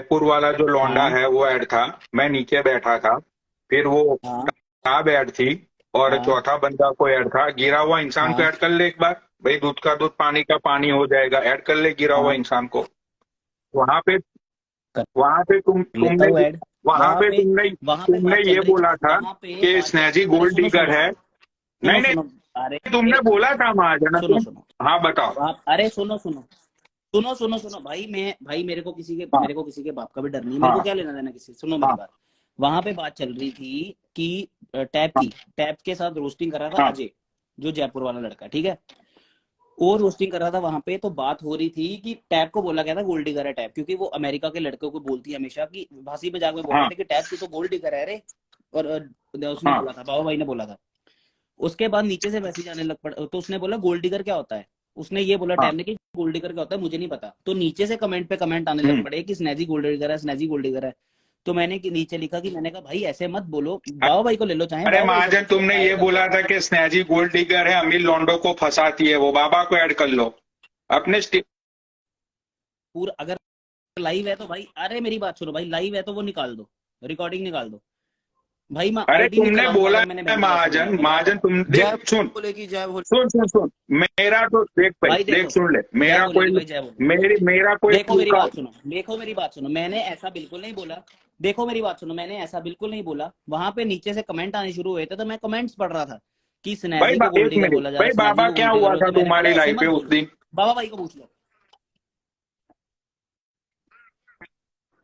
जयपुर वाला जो लौंडा हाँ है वो ऐड था, मैं नीचे बैठा था, फिर वो हाँ ताब ऐड थी, और हाँ चौथा बंदा कोई ऐड था। गिरा हुआ इंसान को हाँ ऐड कर ले एक बार, भाई दूध का दूध पानी का पानी हो जाएगा, ऐड कर ले गिरा हुआ हाँ इंसान को। वहां पे कर वहां पे लेता तुमने हूँ ऐड। वहां वहां पे पे तुमने वहां पे तुमने बात चल ये रही बोला था वहां पे कि बात स्नेजी अरे गोल्ड सुनो डिगर सुनो है। सुनो नहीं नहीं, सुनो। अरे तुमने मेरे बोला था महाजन सुनो तुम। सुनो हाँ बताओ। अरे सुनो सुनो सुनो सुनो सुनो भाई, भाई हाँ मेरे को किसी के बाप का भी डर नहीं है, मेरे को हाँ क्या लेना देना किसी से। सुनो मेरी हाँ बात। वहां पे बात चल रही थी कि हाँ टैप के साथ रोस्टिंग कर रहा था हाँ अजय, जो जयपुर वाला लड़का, ठीक है। वो रोस्टिंग कर रहा था वहां पे, तो बात हो रही थी कि टैप को बोला गया था गोल्ड डिगर है टैप, क्योंकि वो अमेरिका के लड़कों को बोलती है हमेशा कि हंसी मजाक में बोलते हाँ थे कि टैप तू तो गोल्ड डिगर है रे। और उसने हाँ बोला था, बाबा भाई ने बोला था। उसके बाद नीचे से मैसेज आने लग पड़ा, तो उसने बोला गोल्ड डिगर क्या होता है। उसने ये बोला हाँ। टैब ने कि गोल्ड डिगर क्या होता है मुझे नहीं पता। तो नीचे से कमेंट पे कमेंट आने लग हम्म। पड़े कि स्नैजी गोल्ड डिगर है, स्नैजी गोल्ड डिगर है। तो मैंने नीचे लिखा कि मैंने कहा भाई ऐसे मत बोलो, बाबा भाई को ले लो, चाहे अरे बाबा भाई से महाजन, पूछ लो, तुमने ऐड ये कर दो। बोला था कि स्नेजी गोल्ड डिगर है, अमीर लौंडो को फंसाती है, वो बाबा को ऐड कर लो अपने पूरा अगर लाइव है तो भाई, अरे मेरी बात सुनो भाई, लाइव है तो वो निकाल दो, रिकॉर्डिंग निकाल दो। भाई मैं अरे आईडी नहीं तुमने चलाऊंगा बोला अगर मैंने है बैंक पैसे दिए महाजन, तो, याद महाजन रखो। तुम जय देख सुन, बोलेगी, जय बोले। सुन मेरा तो देख भाई, भाई देख देखो, सुन ले, जय मेरा बोलेगी कोई भाई, जय बोलेगी। मेरा कोई देखो मेरी लुका। बात सुनो, देखो मेरी बात सुनो, मैंने ऐसा बिल्कुल नहीं बोला। देखो मेरी बात सुनो, मैंने ऐसा बिल्कुल नहीं बोला। वहां पे नीचे से कमेंट आने शुरू हुए थे, तो मैं कमेंट्स पढ़ रहा था कि भाई स्नैजी को गोल्ड एक डिगर मिनट बोला जा रहा भाई, है, स्नैजी बाबा को क्या गोल्ड डिगर हुआ बोला, था तो मैंने बोला तुम्हारी ऐसे लाइफ मत पे उस बोलो। दिन? बाबा भाई को पूछ लो।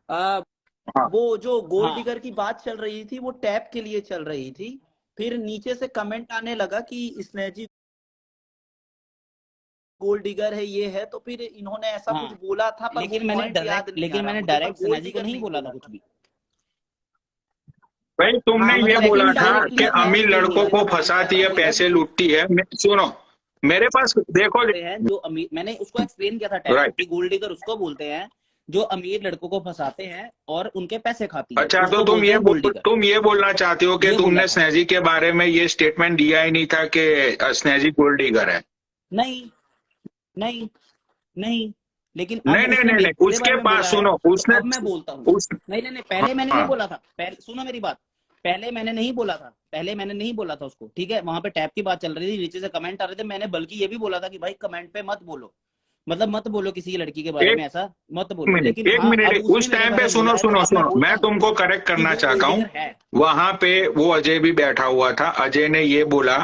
आ, हाँ वो जो गोल्ड हाँ डिगर की बात चल रही थी वो टैप के लिए चल रही थी। फिर नीचे से कमेंट आने लगा कि स्नेजी गोल्ड डिगर है, ये है, तो फिर इन्होंने ऐसा कुछ हाँ, बोला था, पर वो पॉइंट याद नहीं आ लेकिन रहा मैंने मुझे, पर डायरेक्ट गोल्ड स्नैजी को डिगर नहीं नहीं बोला था बोला कुछ था। भी। भाई, तुमने हाँ ये मतलब बोला था इनडायरेक्टली कि इनडायरेक्टली स्नैजी अमीर को ही स्नेजी बोला लड़कों था। को गोल्ड डिगर फंसाती है, है। पैसे लूटती है। सुनो, मेरे पास देखो। हैं जो अमीर, मैंने उसको एक्सप्लेन किया था टैप को राइट। कि गोल्ड डिगर उसको बोलते हैं जो अमीर लड़कों को फंसाते हैं और उनके पैसे खाती है, अच्छा, तो उसको बोलते हैं गोल्ड डिगर। तुम ये बोलना चाहते हो कि ये बोला तुमने था। स्नेजी के बारे में ये स्टेटमेंट दिया ही नहीं था कि स्नेजी गोल्ड डिगर है? नहीं नहीं नहीं, लेकिन अब नहीं नहीं उसने नहीं नहीं, मेरे बारे उसके में पास बोला है, सुनो, तो उसने अब मैं बोलता हूँ। उस नहीं नहीं नहीं, पहले मैंने नहीं हाँ बोला था, पहले सुनो मेरी बात। पहले मैंने नहीं बोला था, पहले मैंने नहीं बोला था उसको, ठीक है। वहां पे टैप की बात चल रही थी, नीचे से कमेंट आ रहे थे, मैंने बल्कि ये भी बोला था कि भाई कमेंट पे मत बोलो, मतलब मत बोलो किसी की लड़की के बारे एक में ऐसा, मत बोलो। लेकिन एक हाँ, अब मिनट, उसने उस मेरे टाइम बारे पे में बोला सुनो है, तो सुनो अब मैं सुनो, बोलता मैं हूँ तुमको करेक्ट कि करना वो गोल्ड चाहता हूँ। डिगर है। वहां पे वो अजय भी बैठा हुआ था, अजय ने ये बोला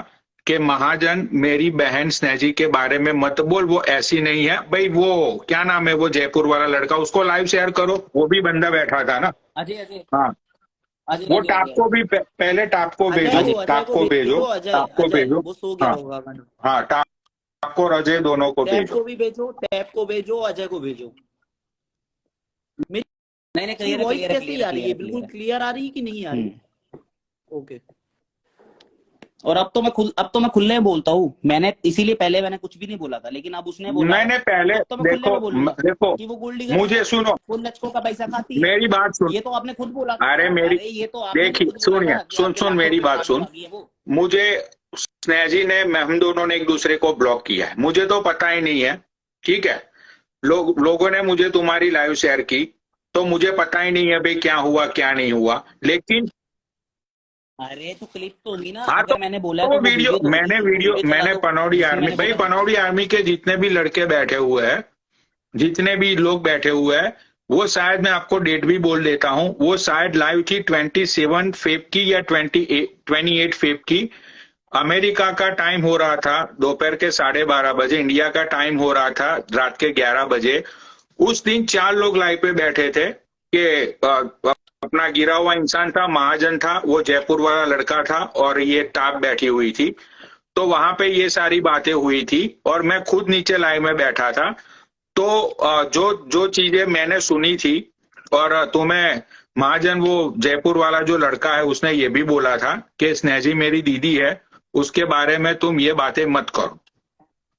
कि महाजन मेरी बहन स्नेजी के बारे में मत बोल, वो ऐसी नहीं है भाई। वो क्या नाम है वो जयपुर वाला लड़का, उसको लाइव शेयर करो, वो भी बंदा बैठा था ना। अजय अजय हाँ, अजय वो अजय टाप अजय को भी पहले टाप को भेजो, अजय टाप को भेजो, भेजो। अजय, टाप को अजय भेजो। वो सो गया हाँ होगा मैडम। हाँ, टाप को और अजय दोनों को टैप भेजो। को भी भेजो, टैप को भेजो, अजय को भेजो। नहीं नहीं, मेरी क्लियर है वॉइस क्लियर है कैसी क्लियर है आ रही क्लियर है? है बिल्कुल क्लियर है। क्लियर आ रही है कि नहीं आ रही? ओके। और अब तो मैं खुले में बोलता हूँ, मैंने इसीलिए पहले मैंने कुछ भी नहीं बोला था, लेकिन अब उसने बोला है, मैंने पहले तो अब तो मैं खुले देखो में बोलूंगा देखो, कि वो गोल्ड डिगर है, मुझे सुनो, वो लचकों का पैसा खाती है। मेरी बात सुन। ये तो आपने खुद बोला अरे था, मेरी अरे ये तो आपने भी देखिए, खुद बोला सुनिए, था कि सुन आपके सुन लाखों मेरी रुपए बात खाती सुन। भागी है वो। मुझे स्नेहजी ने, मैं, हम दोनों ने एक दूसरे को ब्लॉक किया है, मुझे तो पता ही नहीं है। ठीक है, लोगों ने मुझे तुम्हारी लाइव शेयर की, तो मुझे पता ही नहीं है भाई क्या हुआ क्या नहीं हुआ, लेकिन अरे तो क्लिप तो होगी ना, हाँ, तो अगर मैंने बोला है वो तो वो वीडियो, वीडियो तो होगी, वो वीडियो चला मैंने दो पनौड़ी जिसमें आर्मी, मैंने भाई बोला है। पनौड़ी आर्मी के जितने भी लड़के बैठे हुए हैं, जितने भी लोग बैठे हुए हैं, वो शायद, मैं आपको डेट भी बोल देता हूँ, वो शायद लाइव थी 27 फेब की या 28 फेब की। अमेरिका का टाइम हो रहा था दोपहर के 12:30 बजे, इंडिया का टाइम हो रहा था रात के 11 बजे। उस दिन 4 लोग लाइव पे बैठे थे कि अपना गिरा हुआ इंसान था, महाजन था, वो जयपुर वाला लड़का था, और ये टाप बैठी हुई थी। तो वहां पे ये सारी बातें हुई थी, और मैं खुद नीचे लाइव में बैठा था। तो जो जो चीजें मैंने सुनी थी, और तुम्हें महाजन, वो जयपुर वाला जो लड़का है, उसने ये भी बोला था कि स्नेहजी मेरी दीदी है, उसके बारे में तुम ये बातें मत करो।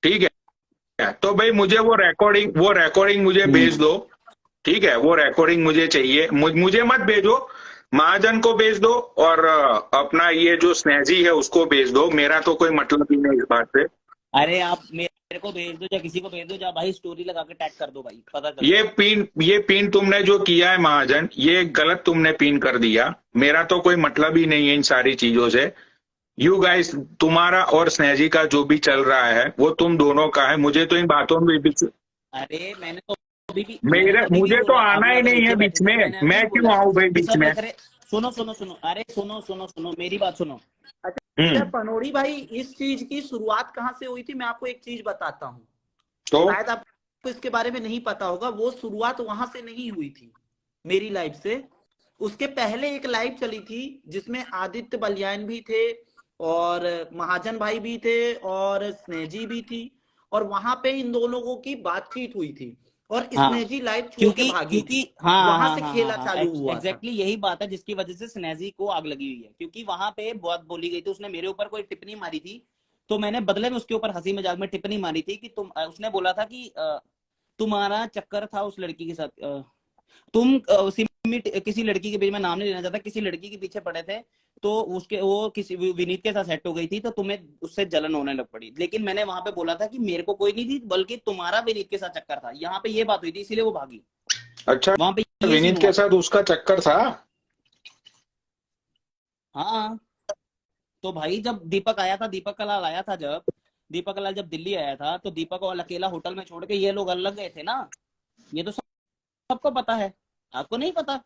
ठीक है, तो भाई मुझे वो रिकॉर्डिंग मुझे भेज हम्म। दो। ठीक है, वो रिकॉर्डिंग मुझे चाहिए, मुझे मत भेजो, महाजन को भेज दो, और अपना ये जो स्नेहजी है उसको भेज दो, मेरा तो कोई मतलब ही नहीं इस बात से। अरे आप मेरे मेरे को भेज दो या किसी को भेज दो, या भाई स्टोरी लगा के टैग कर दो भाई, पता चल। ये पिन तुमने जो किया है महाजन, ये गलत तुमने पिन कर दिया। मेरा तो कोई मतलब ही नहीं है इन सारी चीजों से। यू गाइस, तुम्हारा और स्नेजी का जो भी चल रहा है वो तुम दोनों का है। मुझे तो इन बातों में अरे मैंने तो अभी भी मुझे तो बोला, आना ही आप नहीं है नीचे बीच बैठे थे, में। मैंने अभी मैं बोला क्यों आऊं भाई कि बीच सब में? देख रहे। सुनो सुनो सुनो, अरे सुनो सुनो सुनो, मेरी बात सुनो। अच्छा पनोड़ी भाई, इस चीज की शुरुआत कहाँ से हुई थी मैं आपको एक चीज बताता हूँ, तो शायद आपको इसके बारे में नहीं पता होगा। वो शुरुआत वहां से नहीं हुई थी मेरी लाइफ से। उसके पहले एक लाइव चली थी जिसमें आदित्य बलियान भी थे और महाजन भाई भी थे और स्नेजी भी थी, और वहां पे इन दोनों लोगों की बातचीत हुई थी और हाँ, स्नेजी लाइव छोड़ क्योंकि के भागी थी। हाँ वहां हाँ से हाँ खेला हाँ, चालू हुआ था। एग्जैक्टली यही बात है जिसकी वजह से स्नेजी को आग लगी हुई है, क्योंकि वहां पे बहुत बोली गई थी। उसने मेरे ऊपर कोई टिप्पणी मारी थी, तो मैंने बदले में उसके ऊपर हंसी मजाक में टिप्पणी मारी थी कि उसने बोला था कि तुम्हारा चक्कर था उस लड़की के साथ, तुम किसी लड़की के बीच में, नाम नहीं लेना चाहता, किसी लड़की के पीछे पड़े थे, तो उसके वो किसी विनीत के साथ सेट हो गई थी, तो तुम्हें उससे जलन होने लग पड़ी। लेकिन मैंने वहां पे बोला था कि मेरे को कोई नहीं थी, बल्कि तुम्हारा विनीत के साथ चक्कर था। यहाँ पे ये बात हुई थी, इसीलिए वो भागी। अच्छा, वहां पे विनीत के साथ उसका चक्कर था? हाँ, तो भाई जब दीपक आया था, दीपक कलाल आया था, जब दीपक कलाल जब दिल्ली आया था, तो दीपक को अकेला होटल में छोड़ के ये लोग अलग गए थे ना। ये तो सबको पता है, आपको नहीं पता?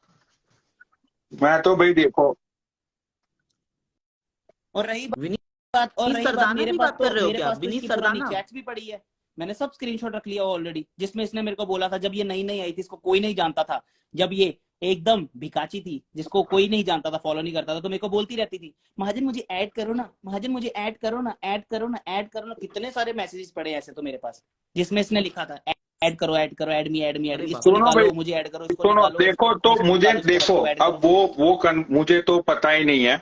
मैं तो भाई देखो, और रही विनीत बात, और रही बात सरदाना मेरे की पास, बात कर रहे हो मेरे क्या? पास तो विनीत इसकी पुरानी सरदाना? चैट्स भी पड़ी है। मैंने सब स्क्रीनशॉट रख लिया ऑलरेडी, जिसमें इसने मेरे को बोला था, जब ये नई नई आई थी, इसको कोई नहीं जानता था, जब ये एकदम भिकाची थी, जिसको कोई नहीं जानता था, फॉलो नहीं करता था, तो मेरे को बोलती रहती थी, महाजन मुझे ऐड करो ना, महाजन मुझे ऐड करो ना, ऐड करो ना, ऐड करो ना। कितने सारे मैसेजेस पड़े ऐसे तो मेरे पास, जिसमें इसने लिखा था ऐड करो, ऐड करो, add me, add me, add me, इसको सुनो निकालो, भाई, मुझे ऐड करो, इसको सुनो, निकालो, देखो तो इसको मुझे निकालो, इसको देखो, रखो, ऐड अब करो। मुझे तो पता ही नहीं है।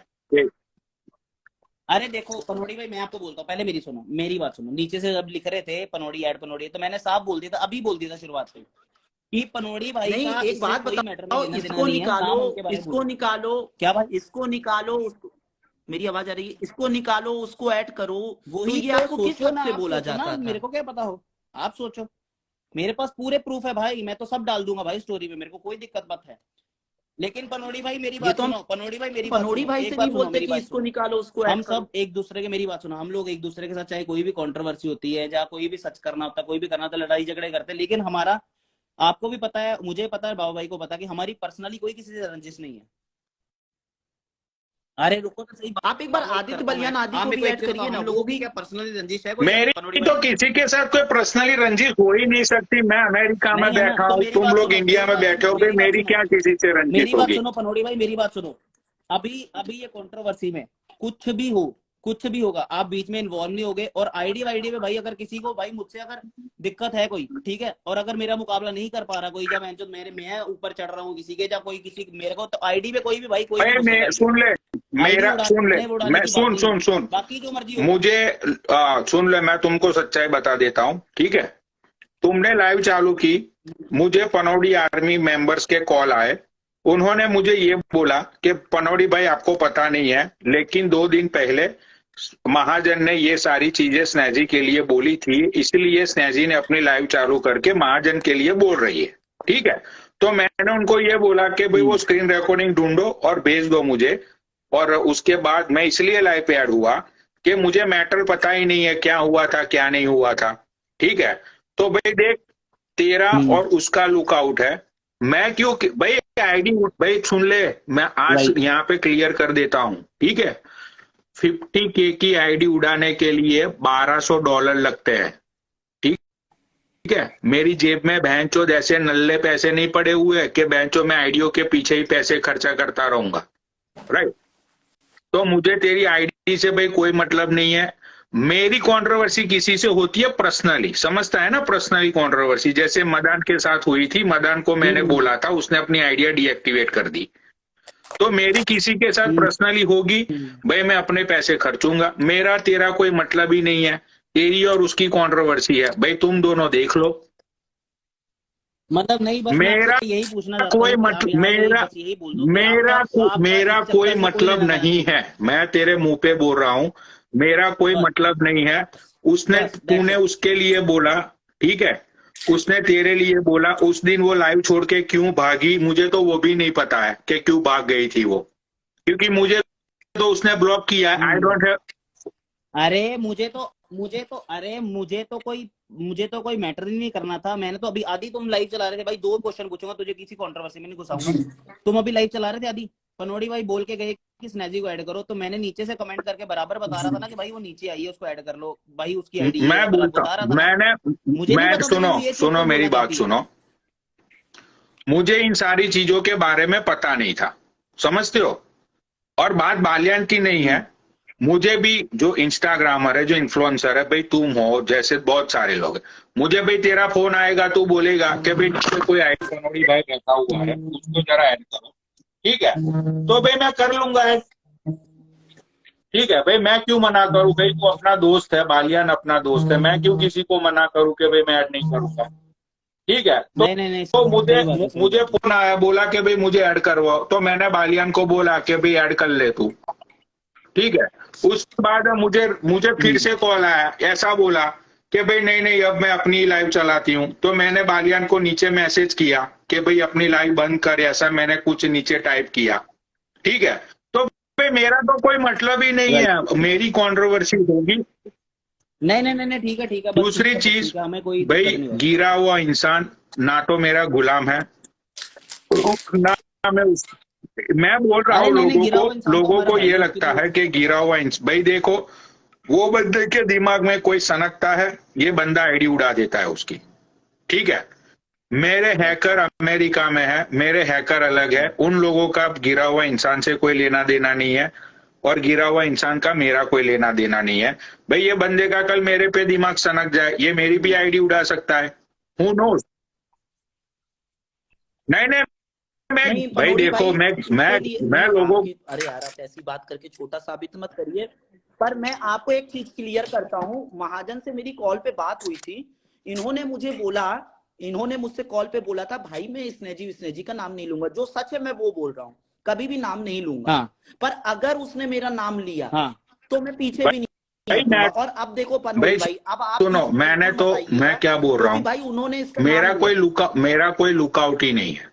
अरे देखो पनोड़ी भाई, मैं आपको बोलता हूँ, पहले मेरी सुनो, मेरी बात सुनो। नीचे से जब लिख रहे थे पनोड़ी ऐड पनोड़ी, तो मैंने साफ बोल दिया था, अभी बोल दिया था शुरुआत से कि पनोड़ी भाई नहीं, का एक बात कोई मैटर बताओ, नहीं, लेना देना इसको नहीं है, निकालो, नाम उनके बारे में इसको बोलो। निकालो, क्या भाई? इसको निकालो, मेरी आवाज आ रही है? इसको निकालो, उसको ऐड करो, तो वही ये तो आपको किस सोचो हद ना, से आप बोला सोचो जाता ना, था? मेरे को क्या पता हो, आप सोचो। मेरे पास पूरे प्रूफ है भाई, मैं तो सब डाल दूंगा भाई स्टोरी में, मेरे को कोई दिक्कत मत है। लेकिन पनोड़ी भाई मेरी ये बात तो हम सुनो, पनोड़ी भाई मेरी बात पनोड़ी सुनो, भाई एक से बात नहीं सुनो, बोलते मेरी कि बात इसको सुनो। निकालो, उसको हम ऐड करो। सब एक दूसरे के, मेरी बात सुनो, हम लोग एक दूसरे के साथ चाहे कोई भी कंट्रोवर्सी होती है, या कोई भी सच करना होता है, कोई भी करना होता है, लड़ाई झगड़े करते हैं, लेकिन हमारा, आपको भी पता है, मुझे पता है, बाबा भाई को पता है कि हमारी पर्सनली कोई किसी से रंजिश नहीं है। अरे रुको तो सही, आप एक बार आदित्य बलियान आदि को भी ऐड करिए ना, हम वो लोगों की भी। क्या पर्सनली रंजिश है कोई? मेरी पनोड़ी तो भाई किसी के साथ कोई पर्सनली रंजिश हो ही नहीं सकती। मैं अमेरिका में नहीं है ना, बैठा तो हूँ, मेरी तुम बात लोग सुनो, इंडिया मेरी में बात बैठे सुनो, हो, भाई मेरी बात मेरी सुनो, क्या किसी से मेरी रंजिश बात होगी? सुनो पनोड़ी भाई, मेरी बात सुनो। अभी अभी ये कंट्रोवर्सी में कुछ भी हो, कुछ भी होगा, आप बीच में इन्वॉल्व नहीं होगे। और आईडी वाईडी में भाई, अगर किसी को भाई मुझसे अगर दिक्कत है कोई, ठीक है, और अगर मेरा मुकाबला नहीं कर पा रहा कोई, जब मैं ऊपर चढ़ रहा हूँ किसी के, या कोई किसी मेरे को, तो आईडी पे कोई भी भाई, कोई भी भाई मुझसे मैं लड़ ले, सुन ले, आईडी मेरा सुन ले, उड़ाने उड़ाने मैं की बात नहीं है, सुन बाकी जो मर्जी होगा। मुझे सुन ले, मैं तुमको सच्चाई बता देता हूँ, ठीक है? तुमने लाइव चालू की, मुझे पनौड़ी आर्मी मेंबर्स के कॉल आए, उन्होंने मुझे ये बोला कि पनौड़ी भाई आपको पता नहीं है, लेकिन 2 दिन पहले महाजन ने ये सारी चीजें स्नेजी के लिए बोली थी, इसलिए स्नेजी ने अपनी लाइव चालू करके महाजन के लिए बोल रही है, ठीक है? तो मैंने उनको ये बोला कि भाई वो स्क्रीन रिकॉर्डिंग ढूंढो और भेज दो मुझे। और उसके बाद मैं इसलिए लाइव पे ऐड हुआ कि मुझे मैटर पता ही नहीं है क्या हुआ था क्या नहीं हुआ था, ठीक है? तो भाई देख, तेरा और उसका लुकआउट है। मैं क्यों भाई आईडी, भाई सुन ले, मैं आज यहाँ पे क्लियर कर देता हूँ, ठीक है? 50K की आईडी उड़ाने के लिए $1200 लगते हैं, ठीक है? मेरी जेब में बहनचोद ऐसे नल्ले पैसे नहीं पड़े हुए हैं कि बहनचो मैं आईडियो के पीछे ही पैसे खर्चा करता रहूंगा, राइट? तो मुझे तेरी आईडी से भाई कोई मतलब नहीं है। मेरी कंट्रोवर्सी किसी से होती है पर्सनली, समझता है ना? पर्सनली कंट्रोवर्सी जैसे मदान के साथ हुई थी, मदान को मैंने बोला था, उसने अपनी आइडिया डीएक्टिवेट कर दी। तो मेरी किसी के साथ पर्सनली होगी, भाई मैं अपने पैसे खर्चूंगा, मेरा तेरा कोई मतलब ही नहीं है। तेरी और उसकी कंट्रोवर्सी है, भाई तुम दोनों देख लो। मतलब नहीं, बस मेरा यही पूछना चाहता कोई हूँ कि मत आप यहाँ पे मेरा बस यही बोल दो कि मेरा आपका मेरा इस कोई चक्कर से मतलब लेना देना नहीं है। मैं तेरे मुंह पे बोल रहा हूँ, मेरा कोई बस। मतलब नहीं है। उसने बस दैट्स तूने इट। उसके लिए बोला, ठीक है, उसने तेरे लिए बोला। उस दिन वो लाइव छोड़ के क्यों भागी, मुझे तो वो भी नहीं पता है कि क्यों भाग गई थी वो, क्योंकि मुझे तो उसने ब्लॉक किया है। I don't have. अरे मुझे तो कोई मैटर ही नहीं करना था। मैंने तो अभी आदि तुम लाइव चला रहे थे भाई, 2 क्वेश्चन पूछूंगा तुझे, किसी कंट्रोवर्सी में नहीं घुसाऊंगा। तुम अभी लाइव चला रहे थे आदि, पनोड़ी भाई बोल के गए कि स्नैजी को ऐड करो, तो मैंने नीचे से कमेंट करके बराबर बता रहा था ना कि भाई वो नीचे आई है, उसको ऐड कर लो भाई, उसकी आईडी ये मैं है, बोलता बता रहा हूँ, था ना। मैंने मुझे नहीं मैं पता था कि सुनो वो ये चीज सुनो तुम मेरी बोलना बात चाहती हो। सुनो, मुझे इन सारी चीजों के बारे में पता नहीं था, समझते हो। और बात बालियान की नहीं है, मुझे भी जो इंस्टाग्रामर है, जो इन्फ्लुएंसर है भाई, तुम हो जैसे बहुत सारे लोग हैं, मुझे भाई तेरा फोन आएगा, तू बोलेगा कि भाई नीचे कोई आईडी कनौड़ी भाई बैठा हुआ है, उसको जरा ऐड करो, ठीक है, तो भाई मैं कर लूंगा ऐड। ठीक है भाई, मैं क्यों मना करूं भाई, तू अपना दोस्त है, बालियान अपना दोस्त है, मैं क्यों किसी को मना करूं कि भाई मैं ऐड नहीं करूंगा। ठीक है, नहीं नहीं नहीं, तो मुझे सही बात है, सही मुझे बात है। फोन आया, बोला कि भाई मुझे ऐड करवाओ, तो मैंने बालियान को बोला कि भाई ऐड कर ले तू, ठीक है। उसके बाद मुझे मुझे फिर से कॉल आया, ऐसा बोला कि भाई नहीं नहीं अब मैं अपनी लाइव चलाती हूँ, तो मैंने बालियान को नीचे मैसेज किया कि भाई अपनी लाइव बंद कर, ऐसा मैंने कुछ नीचे टाइप किया, ठीक है। तो भाई मेरा तो कोई मतलब ही नहीं राइट। है, मेरी कंट्रोवर्सी होगी। नहीं नहीं नहीं नहीं, ठीक है ठीक है, बस ठीक दूसरी है, बस चीज ठीक है, हमें कोई भाई, दिक्कत नहीं भाई। गिरा हुआ इंसान ना तो मेरा गुलाम है, ना मैं उस, मैं बोल रहा अरे हूँ नहीं नहीं, गिरा हुआ इंसान तो लोगों हमारा को है ही, ये उसकी लगता तो। है कि गिरा हुआ भाई देखो, वो बंदे के दिमाग में कोई सनकता है, ये बंदा आईडी उड़ा देता है उसकी, ठीक है। मेरे हैकर अमेरिका में है, मेरे हैकर अलग है, उन लोगों का गिरा हुआ इंसान से कोई लेना देना नहीं है, और गिरा हुआ इंसान का मेरा कोई लेना देना नहीं है। भाई ये बंदे का कल मेरे पे दिमाग सनक जाए, ये मेरी भी आईडी उड़ा सकता है, हु नोज। नहीं नहीं, मैं नहीं भाई पनोड़ी देखो, भाई, मैं उसके लिए मैं नहीं, लोगों, आपकी, अरे यार आप ऐसी बात करके छोटा साबित मत करिए। पर मैं आपको एक चीज क्लियर करता हूँ, महाजन से मेरी कॉल पे बात हुई थी, इन्होंने मुझे बोला, इन्होंने मुझसे कॉल पे बोला था भाई मैं स्नेजी का नाम नहीं लूंगा, जो सच है मैं वो बोल रहा हूँ, कभी भी नाम नहीं लूंगा। हाँ पर अगर उसने मेरा नाम लिया हाँ तो मैं पीछे भी भाई, नहीं हटूंगा। मैं, और अब देखो पनोड़ी भाई भाई, अब आप सुनो, किसी मैंने लड़की को तो, मत मैं आइएगा, क्या बोल रहा क्योंकि हूँ, भाई उन्होंने इसका नाम लिया। मेरा कोई लुकआउट ही नहीं है,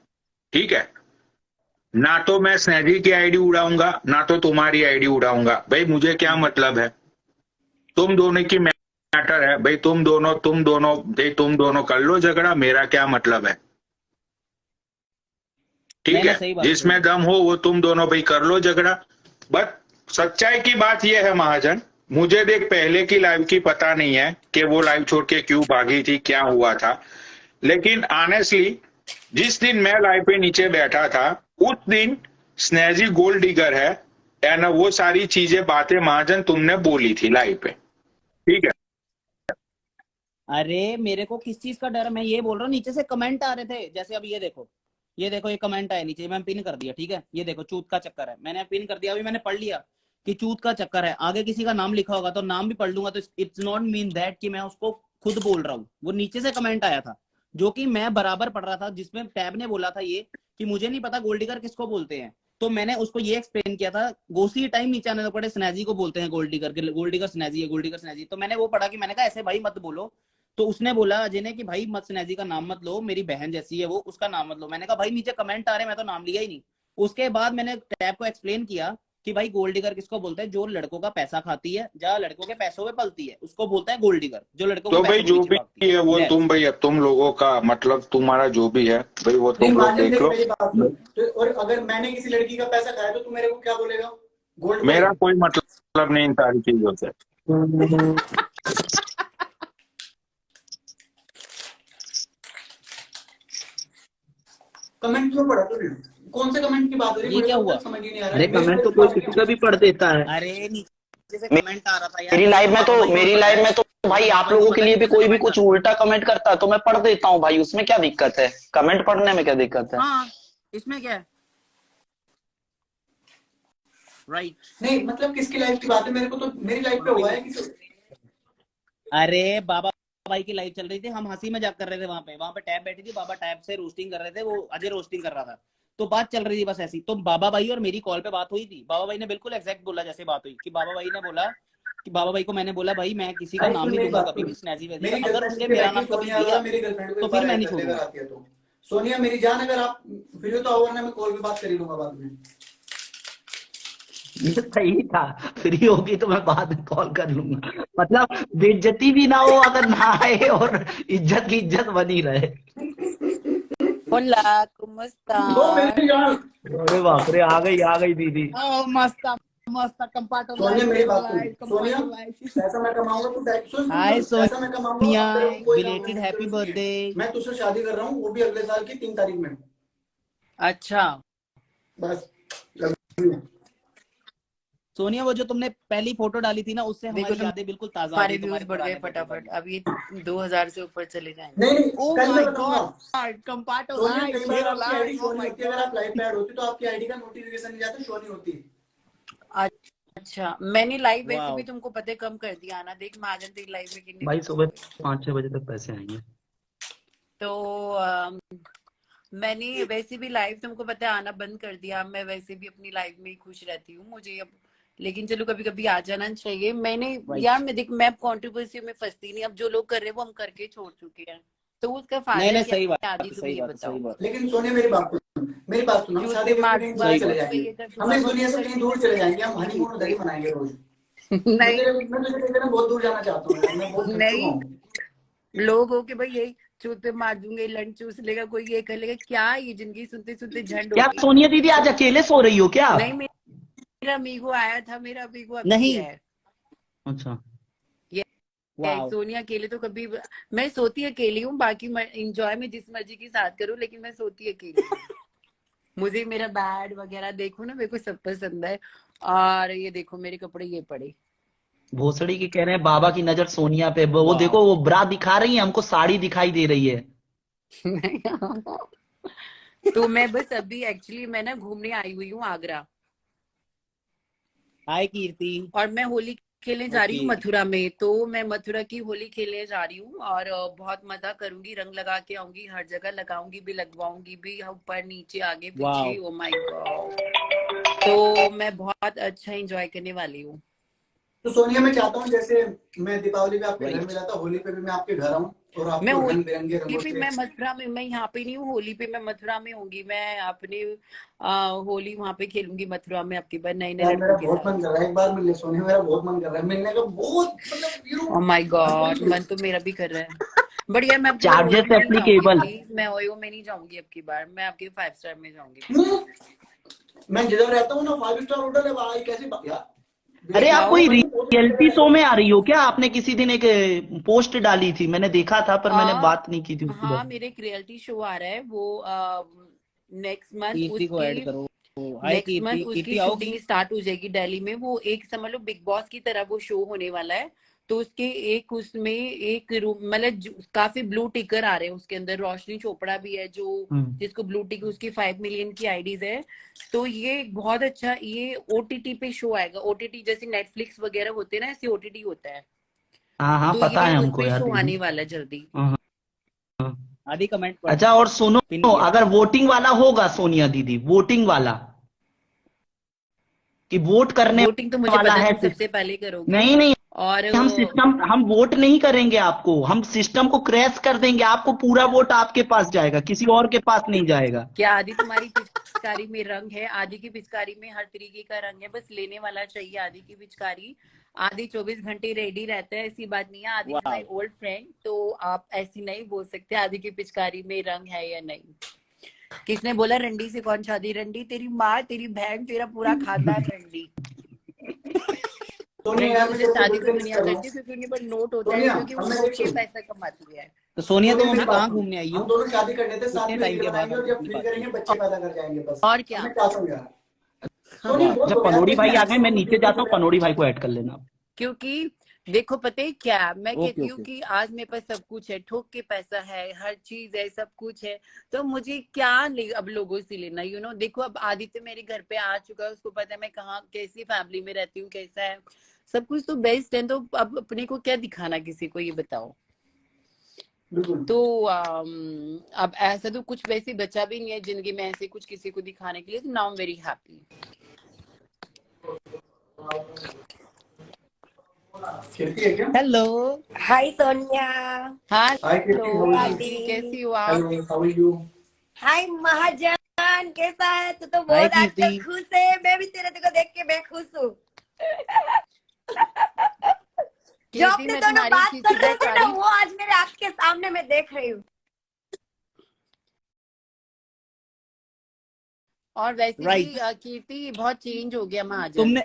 ठीक है। ना तो मैं स्नेजी की आईडी उड़ाऊंगा, ना तो तुम्हारी आईडी उड़ाऊंगा, भाई मुझे क्या मतलब है, तुम दोनों की मैटर है भाई, तुम दोनों कर लो झगड़ा, मेरा क्या मतलब है, नहीं ठीक नहीं, है। सही बात है, सही जिसमें बात दम हो वो तुम दोनों भाई कर लो झगड़ा। बट सच्चाई की बात यह है महाजन, मुझे देख पहले की लाइव की पता नहीं है कि वो लाइव छोड़ के क्यों भागी थी, क्या हुआ था, लेकिन ऑनेस्टली जिस दिन मैं लाइव पे नीचे बैठा था, उस दिन स्नेजी गोल्ड डिगर है, एंड वो सारी चीजें बातें महाजन तुमने बोली थी लाइव पे, ठीक है। है। अरे मेरे को किस चीज का डर है, मैं ये बोल रहा हूँ, नीचे से कमेंट आ रहे थे, जैसे अब ये देखो, ये देखो, ये कमेंट आया नीचे, मैंने पिन कर दिया, ठीक है, ये देखो चूत का चक्कर है, मैंने पिन कर दिया, अभी मैंने पढ़ लिया कि चूत का चक्कर है, आगे किसी का नाम लिखा होगा तो नाम भी पढ़ लूंगा, तो इट्स नॉट मीन दैट कि मैं उसको खुद बोल रहा हूँ। वो नीचे से कमेंट आया था जो कि मैं बराबर पढ़ रहा था, जिसमें टैब ने बोला था ये कि मुझे नहीं पता गोल्ड डिगर किसको बोलते हैं, तो मैंने उसको ये एक्सप्लेन किया था, उसी टाइम नीचे आने पड़े स्नैजी को बोलते हैं गोल्ड डिगर के, गोल्ड डिगर स्नैजी है, गोल्ड डिगर स्नैजी, तो मैंने वो पढ़ा कि मैंने कहा ऐसे भाई मत बोलो, तो उसने बोला अजय ने कि भाई मत स्नैजी का नाम मत लो, मेरी बहन जैसी है वो, उसका नाम मत लो। मैंने कहा भाई नीचे कमेंट आ रहे, मैं तो नाम लिया ही नहीं। उसके बाद मैंने टैब को एक्सप्लेन किया कि भाई गोल्ड डिगर किसको बोलते हैं, जो लड़कों का पैसा खाती है, जहाँ लड़कों के पैसों पे पलती है, उसको बोलते हैं गोल्ड डिगर, जो लड़कों तो के भाई पैसों के जो पीछे भी भागती है वो है। तुम भाई, अब तुम लोगों का मतलब तुम्हारा जो भी है भाई वो नहीं तुम लोग मार्जिन देख देख लो। मेरी बात सुन, तो और अगर मैंने किसी लड़की का पैसा खाया तो तू मेरे को क्या बोलेगा, गोल्ड भाई? मेरा कोई मतलब नहीं इन सारी चीजों से। कमेंट क्यों पढ़ा तूने? कौन से कमेंट की बात हो रही है, ये मुझे क्या तो हुआ? कुछ समझ ही नहीं आ रहा अरे है। कमेंट तो कोई किसी का भी पढ़ देता है। अरे नीचे से कमेंट आ रहा था यार, मेरी लाइव में तो भाई आप बाबा लोगों को के पता लिए नहीं भी कैसे कोई भी कमेंट कुछ आता है। उल्टा कमेंट करता है तो मैं पढ़ देता हूँ भाई, उसमें क्या दिक्कत है, कमेंट पढ़ने में क्या दिक्कत है। हाँ, इसमें क्या है, राइट। नहीं मतलब किसकी लाइफ की बात है, मेरे को तो मेरी लाइफ पे हुआ है किसी। अरे बाबा भाई की लाइव चल रही थी, हम हंसी मजाक कर रहे थे, वहां पे टैब बैठी थी, बाबा टैब से रोस्टिंग कर रहे थे, वो अजय रोस्टिंग कर रहा था, तो बात चल रही थी बस ऐसी, तो बाबा भाई और मेरी कॉल पे बात हुई थी, बाबा भाई ने बिल्कुल एग्जैक्ट बोला जैसे बात हुई कि बाबा भाई ने बोला कि बाबा भाई को मैंने बोला भाई मैं किसी का भाई नाम सुन नहीं मेरी लूंगा बात कभी सुन, भी स्नैजी वैजी मेरी का। अगर गर्लफ्रेंड उसने के मेरा बैठी नाम कभी सोनिया लिया मेरी गर्लफ्रेंड को तो एक फिर बार मैं ऐड नहीं कर ले अगर छोड़ूंगा। आती है तो। सोनिया मेरी जान, अगर आप फ्री हो तो आओ, वरना मैं कॉल पे बात कर ही लूंगा बाद में। ये सही था, फ्री होगी तो मैं बाद में कॉल कर लूंगा, मतलब बेइज्जती भी ना हो अगर ना आए, और इज्जत की इज्जत बनी रहे। Hola, ¿cómo ओ मेरी estás? जान, अरे बाप रे, आ गई दीदी। Oh, masta, masta, comparto Sonia live, मेरी बात सुन, सोनिया comparto live. पैसा मैं कमाऊंगा, तू सुन सुन हाय सुन, पैसा मैं कमाऊंगा सोनिया, और तेरे को कोई काम बिलेटेड करने की हैप्पी जरूरत नहीं है। बर्थडे। मैं तुझसे शादी कर रहा हूँ, वो भी अगले साल की 3 तारीख में। अच्छा, बस love you। सोनिया वो जो तुमने पहली फोटो डाली थी ना, उससे देखो हमारी यादें बिल्कुल ताजा हो हमारे गई व्यूज तुम्हारे बढ़ गए पुराने फोटो फटाफट, वाली। अब ये 2000 से ऊपर चले जाएंगे। नहीं नहीं, Oh कल मैं my बताऊंगा। God, comparto सोनिया live, कई बार share a आपकी आईडी live. शो Oh नहीं my होती, अगर God. आप लाइव पे ऐड होती तो आपकी आईडी का नोटिफिकेशन नहीं जाता, शो नहीं होती। अच्छा, मैंने लाइव वैसे वाओ। भी तुमको पता है कम कर दिया ना, देख महाजन तेरी लाइव में कितने भाई व्यूज हो सुबह गए। 5-6 बजे तक पैसे आएंगे। तो मैंने वैसे भी लाइव तुमको पता है आना बंद कर दिया, मैं वैसे भी अपनी लाइफ में ही खुश रहती हूँ, मुझे अब लेकिन चलो कभी कभी आ जाना चाहिए। मैंने Right. यार मैं देख मैं कंट्रोवर्सी में फंसती नहीं, अब जो लोग कर रहे हैं वो हम करके छोड़ चुके हैं, तो उसका फायदा नहीं क्या सही बात है है, आदि तुम सही ये बात है, बताओ। सही बात है। लेकिन सोनिया मेरी बात सुन, मेरी बात सुन, हम चूत शादी पे करके मार कहीं दूंगा, दूर सही चले बात। चूत पे जाएंगे, ये कर हम दूंगा, इस वो दुनिया से कर कहीं दूंगा। दूर चले जाएंगे, हम हनीमून उधर ही मनाएंगे रोज। नहीं मैं तुझे कहीं बहुत दूर जाना चाहता हूँ यार, मैं बहुत थक चुका नहीं, हूँ। लोग हो के भाई यही चूत पे मार दूंगे, लंच चूस लेगा, कोई ये कर लेगा, क्या ये जिंदगी सुनते सुनते झंड हो क्या गई। सोनिया दीदी आज अकेले सो रही हो क्या? नहीं मेरा मीगो आया था, मेरा मीगो अभी नहीं। है। अच्छा, वाओ। सोनिया अकेले तो कभी मैं सोती अकेली हूँ, बाकी इंजॉय में जिस मर्जी के साथ करूँ, लेकिन मैं सोती अकेली हूँ। मुझे मेरा बैड वगैरह देखो ना, मेरे को सब पसंद है। और ये देखो मेरे कपड़े ये पड़े। भोसड़ी की कह रहे हैं बाबा की नजर सोनिया पे, वो वाह। देखो वो ब्रा दिखा रही है, हमको साड़ी दिखाई दे रही है। तो मैं बस अभी एक्चुअली मैं ना घूमने आई हुई हूँ आगरा, हाय कीर्ति। और मैं होली खेलने जा रही हूँ ओके। मथुरा में। तो मैं मथुरा की होली खेलने जा रही हूँ और बहुत मजा करूंगी, रंग लगा के आऊंगी, हर जगह लगाऊंगी भी, लगवाऊंगी भी, ऊपर नीचे आगे वाह। पीछे। ओ माय गॉड, तो मैं बहुत अच्छा एंजॉय करने वाली हूँ। तो सोनिया मैं चाहता हूँ जैसे मैं दीपावली पे आपके घर राइट। मिला था, होली पे भी मैं आपके घर आऊँ और मैं आपको होली रंग बिरंगे रंगों पे से। मैं मथुरा में, मैं यहाँ पे नहीं हूँ, होली पे मैं मथुरा में होंगी, मैं अपने होली वहां पे खेलूंगी मथुरा में आपके बाद नए नए यार मेरा लड़कों के बहुत मन साथ। कर रहा है एक बार मिलने, सोनिया मेरा बहुत मन कर रहा है मिलने का, बहुत मतलब ओ माय गॉड, मन तो मेरा भी कर रहा है, बट यार मैं आपकी बार ओयो चार्जेस में नहीं जाऊंगी, एप्लीकेबल। प्लीज मैं ओयो में नहीं जाऊंगी अब की बार, मैं आपके 5 स्टार में जाऊंगी। मैं जिधर रहता हूँ ना 5 स्टार होटल है, भाई कैसी बात यार। अरे आप जाओ कोई भाई। रियलिटी शो में आ रही हो क्या? आपने किसी दिन एक पोस्ट डाली थी, मैंने देखा था, पर मैंने बात नहीं की थी उसके हाँ बाद। मेरे एक रियलिटी शो आ रहा है, वो नेक्स्ट मंथ कीर्ति को ऐड उसकी करो। हाय नेक्स्ट मंथ कीर्ति। उसकी कीर्ति शूटिंग आओगी? स्टार्ट हो जाएगी दिल्ली में। वो एक समझ लो बिग बॉस की तरह वो शो होने वाला है। तो उसके एक उसमें एक रूम मतलब काफी ब्लू टिकर आ रहे हैं उसके अंदर, रोशनी चोपड़ा भी है जो जिसको ब्लू टिक, उसकी 5 मिलियन की आईडीज है। तो ये बहुत अच्छा, ये ओटीटी पे शो आएगा, ओटीटी जैसे नेटफ्लिक्स वगैरह होते हैं ना, ऐसे ओटीटी होता है। हाँ हाँ तो पता ये है उस हमको पे यार शो दीदी। आने वाला है जल्दी। हाँ। आदि कमेंट पढ़। अच्छा और सुनो, पिन किया। अगर वोटिंग वाला होगा सोनिया दीदी, वोटिंग वाला कि वोट करने वोटिंग तो मुझे वाला पता है है, तुम सबसे पहले करोगे। नहीं नहीं, और हम सिस्टम, हम वोट नहीं करेंगे आपको, हम सिस्टम को क्रैश कर देंगे, आपको पूरा वोट आपके पास जाएगा, किसी और के पास नहीं जाएगा। क्या आदि तुम्हारी पिचकारी में रंग है? आदि की पिचकारी में हर तरीके का रंग है, बस लेने वाला चाहिए आदि की पिचकारी। आदि 24 घंटे रेडी रहता है, ऐसी बात नहीं है। आदि इज माय ओल्ड फ्रेंड, तो आप ऐसी नहीं बोल सकते आदि की पिचकारी में रंग है या नहीं। किसने बोला रंडी से कौन शादी? रंडी तेरी माँ, तेरी बहन, तेरा पूरा खानदान रंडी। सोनिया यार मैं मुझे तेरे को शादी तो बिल्कुल दुनिया कर रहा करती हूँ। है, क्योंकि उनके पास नोट होता है, सोनिया क्योंकि वो अब मैं नोट देख के सुन, पैसा कमाती है। तो सोनिया तुम मेरी हमसे बात कहाँ सुन, घूमने आई हम हो? दोनों शादी कर लेते, साथ कितने में टाइम रील के बाद बनाएंगे और हम जब अपनी फ्री बात करेंगे करें? बच्चे पैदा कर जाएंगे बस। और क्या? अब मैं क्या समझा हाँ। सोनिया, अच्छा पनोड़ी भाई आ गए, मैं नीचे जाता हूँ, पनोड़ी भाई को ऐड कर लेना। क्योंकि देखो पता है क्या मैं ओके कहती हूँ ओके। कि आज मेरे पास सब कुछ है, ठोक के पैसा है, हर चीज है, सब कुछ है, तो मुझे क्या अब लोगों से लेना, यू नो। देखो अब आदित्य मेरे घर पे आ चुका है, उसको पता है मैं कहाँ कैसी फैमिली में रहती हूँ, कैसा है सब कुछ, तो बेस्ट है। तो अब अपने को क्या दिखाना किसी को, ये बताओ। बिल्कुल। तो अब ऐसा तो कुछ वैसे बचा भी नहीं है जिंदगी में ऐसे कुछ किसी को दिखाने के लिए, तो now I am very happy. Kirti है क्या? Hello hi Sonia. हाँ हाय कीर्ति, तो how are you? कीर्ति कैसी हो आप? Hello, how are you? हाय महाजन, कैसा है? तू तो हाय बहुत आजकल कीर्ति। खुश है। मैं भी तेरे को देख के मैं खुश हूँ। जो कीर्ति अपने मैं दोनों तुम्हारी बात चीज कर रहे सीधा थे ना, तारीफ वो आज मेरे आंख के सामने मैं देख रही हूँ। और वैसे राइट। भी कीर्ति बहुत चेंज हो गया महाजन।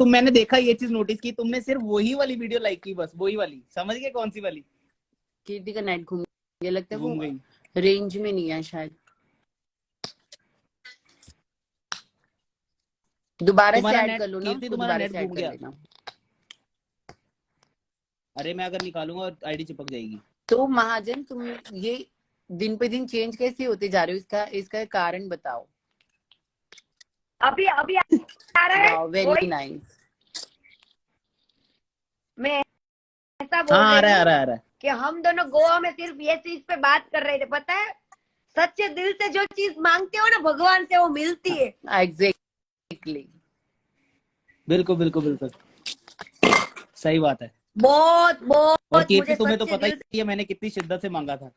मैंने देखा, ये चीज नोटिस की, तुमने सिर्फ वही वाली वीडियो लाइक की, बस वही वाली। समझ गए कौन सी वाली? कीर्ति का नेट घूम गया, लगता है वो घूम गई। रेंज में नहीं है शायद। दोबारा से तुम्हारा ऐड नेट, कर लो ना कीर्ति उसको, तुम्हारा दोबारा नेट से ऐड घूम कर गया। लेना। अरे मैं अगर निकालूंगा आईडी चिपक जाएगी। तो महाजन तुम ये दिन पे दिन चेंज कैसे होते जा रहे हो? इसका कारण बताओ। अभी अभी आ रहा है। Very nice. मैं ऐसा बोल हाँ, आ रही रहा हूँ है। कि हम दोनों गोवा में सिर्फ ये चीज पे बात कर रहे थे। पता है, सच्चे दिल से जो चीज मांगते हो ना भगवान से, वो मिलती है। एग्जैक्टली। बिल्कुल सही बात है। बहुत और बहुत कीर्ति, मुझे तुम्हें तो सच्चे पता दिल ही है मैंने कितनी शिद्दत से मांगा था।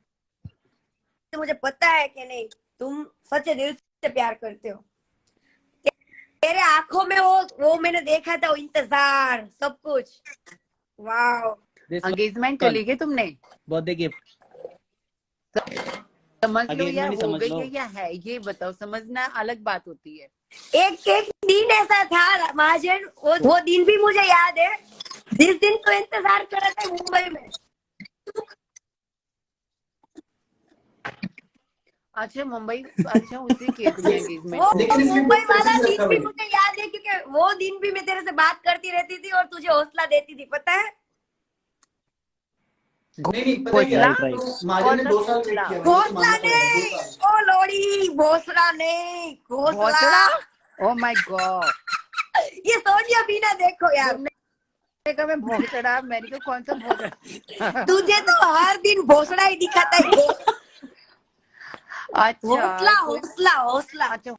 से मुझे पता है कि नहीं, तुम सच्चे दिल से प्यार करते हो। तेरे आंखों में वो मैंने देखा था, वो इंतजार, सब कुछ। वाह। एंगेजमेंट कर ली क्या तुमने? Birthday gift. समझ लो या Engagement ही हो समझ गई लो। है या है, ये बताओ। समझना अलग बात होती है। एक दिन ऐसा था महाजन, वो दिन भी मुझे याद है, जिस दिन तो इंतजार कर रहे थे मुंबई में। अच्छा मुंबई, अच्छा उसी के तुम्हें एंगेजमेंट। वो लेकिन इसमें मुंबई बहुत वाला पैसे दिन रखा भी भाई। मुझे याद है, क्योंकि वो दिन भी मैं तेरे से बात करती रहती थी और तुझे हौसला देती थी। पता है, नहीं पता है क्या, घोसला तो महाजन ने 2 साल वेट किया, मुझे तो घोसला मानना पड़ेगा, 2 नहीं, साल। ओ लोड़ी, भोसला नहीं, घोसला। भोसड़ा। Oh my god. ये सोनिया बीना देखो यार, तुमने कहा मैं भोसड़ा, मैंने कहा कौन सा भोसड़ा? तुझे तो हर दिन भोसड़ा ही दिखाता है। अच्छा हौसला हौसला। अच्छा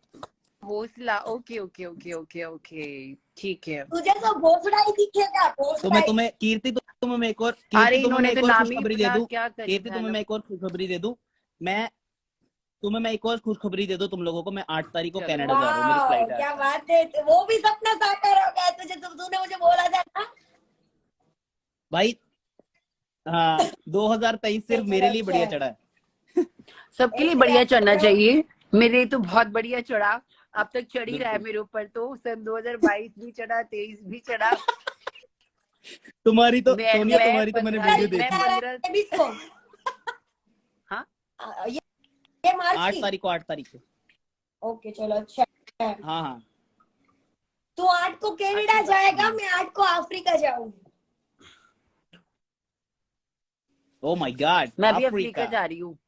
भोसला। Okay okay okay okay okay, ठीक है। तुझे तो भोसड़ा ही दिखेगा, भोसड़ा ही। तुम्हें कीर्ति, तुम्हें मैं एक और अरे इन्होंने तो नाम ही खुशखबरी दे अपना दूं। क्या कर कीर्ति, दिया तुम्हें ना। मैं एक और खुशखबरी दे दूं। मैं एक और खुशखबरी दे दूं तुम लोगों को। मैं 8 तारीख को चलो। कनाडा जा रहा हूँ। मेरी वाह, फ्लाइट है। क्या बात है। तो वो भी सपना साकार हो गया तुझे, तूने मुझे बोला था ना भाई हाँ, 2023 सिर्फ मेरे लिए बढ़िया चढ़ा है। सबके लिए बढ़िया चढ़ना चाहिए। मेरे लिए तो बहुत बढ़िया चढ़ा, अब तक चढ़ ही रहा है मेरे ऊपर। तो सन 2022 भी चढ़ा, 23 भी चढ़ा। तुम्हारी तो मैं सोनिया, तुम्हारी तो मैंने वीडियो मैं देखी। 15। हाँ ये मार्च 8 की। तारीख को 8 तारीख को। ओके चलो, अच्छा। हाँ तू 8 को कनाडा जाएगा, मैं 8 को अफ्रीका जाऊंगी। ओ माय गॉड। मैं भी अफ्रीका जा रही हूँ,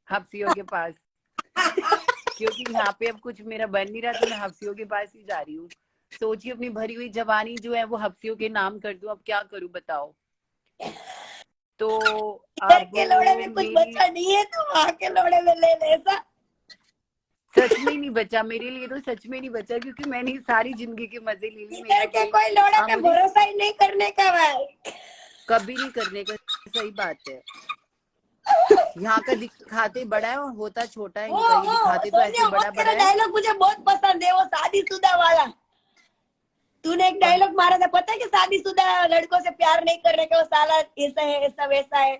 हफ्सियों के पास। क्योंकि यहाँ पे अब कुछ मेरा बन नहीं रहा, तो मैं हफ्सियों के पास ही जा रही हूँ। सोचिए अपनी भरी हुई जवानी जो है वो हफ्सियों के नाम कर दूं, अब क्या करूं बताओ। तो इधर के लोड़े में कुछ बचा नहीं है, तो वहां के लोड़े में ले ले। ऐसा सच में नहीं बचा मेरे लिए, तो सच में नहीं बचा, क्योंकि मैंने सारी जिंदगी के मजे ले लिए। इधर के कोई लोड़े पे भरोसा ही नहीं करने का भाई, कभी नहीं करने का। सही बात है। यहाँ का दिखाते बड़ा है और होता छोटा है। इनका ये दिखाते तो ऐसे बड़ा बड़ा है। डायलॉग मुझे बहुत पसंद है, वो शादीशुदा वाला। तूने एक डायलॉग मारा था, पता है कि शादीशुदा लड़कों से प्यार नहीं करने का, वो साला ऐसा है, ऐसा वैसा है।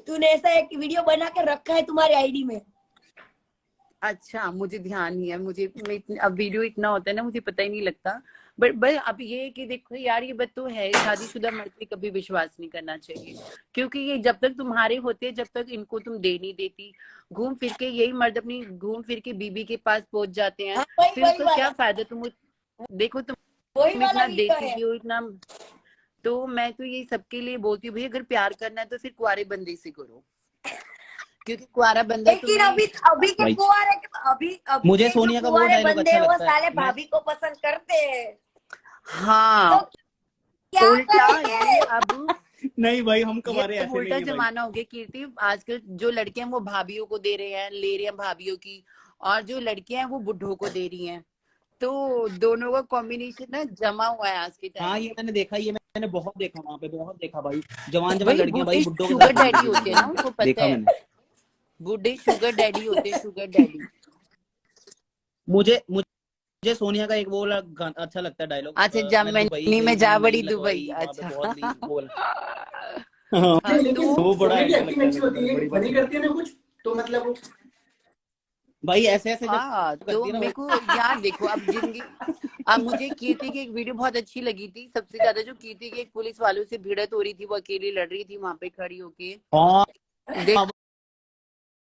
तूने ऐसा एक वीडियो बना के रखा है तुम्हारी आईडी में। अच्छा, मुझे ध्यान नहीं है। अब वीडियो इतना होता है ना, मुझे पता ही नहीं लगता। बट अब ये कि देखो यार, ये बात तो है, शादीशुदा मर्द पे कभी विश्वास नहीं करना चाहिए। क्योंकि ये जब तक तुम्हारे होते हैं, जब तक इनको तुम दे नहीं देती, घूम फिर के यही मर्द अपनी घूम फिर के बीबी के पास पहुंच जाते हैं। फिर उसका क्या फायदा? तुम देखो, तुम इतना देती हो इतना। तो मैं तो ये सबके लिए बोलती हूँ, भाई अगर प्यार करना है तो फिर कुंवारे बंदे से करो, क्योंकि कुंवारा बंदा। लेकिन अभी के कुंवारे, अभी मुझे सोनिया का वो डायलॉग अच्छा लगता है। वो साले भाभी को पसंद करते हैं। हाँ, तो उल्टा ये अब नहीं भाई, हम कुंवारे ऐसे उल्टा नहीं है जमाना हो गया कीर्ति। आजकल जो लड़के हैं वो भाभीियों को दे रहे हैं, ले रहे हैं भाभीियों की, और जो लड़कियां हैं वो बुढ़ों को दे रही हैं। तो दोनों का कॉम्बिनेशन ना जमा हुआ है आज के टाइम हाँ में। ये मैंने देखा, ये मैंने बहुत देखा वहां पे, बहुत देखा भाई। जवान जवान भाई लड़कियां भाई बूढ़े बुड्ढों के शुगर साथ डैडी होते हैं ना, उनको पता देखा है। मैंने। बूढ़े शुगर डैडी होते हैं, शुगर डैडी। मुझे मुझे सोनिया का एक वो वाला अच्छा लगता है डायलॉग। अच्छा, जा मैं मैं दुबई नी में गई, जा नई बड़ी लगवाई, दुबई। वहाँ पे अच्छा बहुत ली वो वाला। हाँ, लेकिन तो वो बड़ा सोनिया की अच्छा एक्टिंग लगता है अच्छी मेरे को, होती है, बड़ी बात फनी करती है ना कुछ, तो मतलब भाई ऐसे ऐसे जब हाँ, करती तो है ना मेरे को यार देखो अब जिंदगी, अब मुझे कीर्ति की एक वीडियो बहुत अच्छी लगी थी सबसे ज्यादा, जो कीर्ति की एक पुलिस वालों से भिड़त हो रही थी, वो अकेली लड़ रही थी वहां पे खड़ी होके। हाँ देखा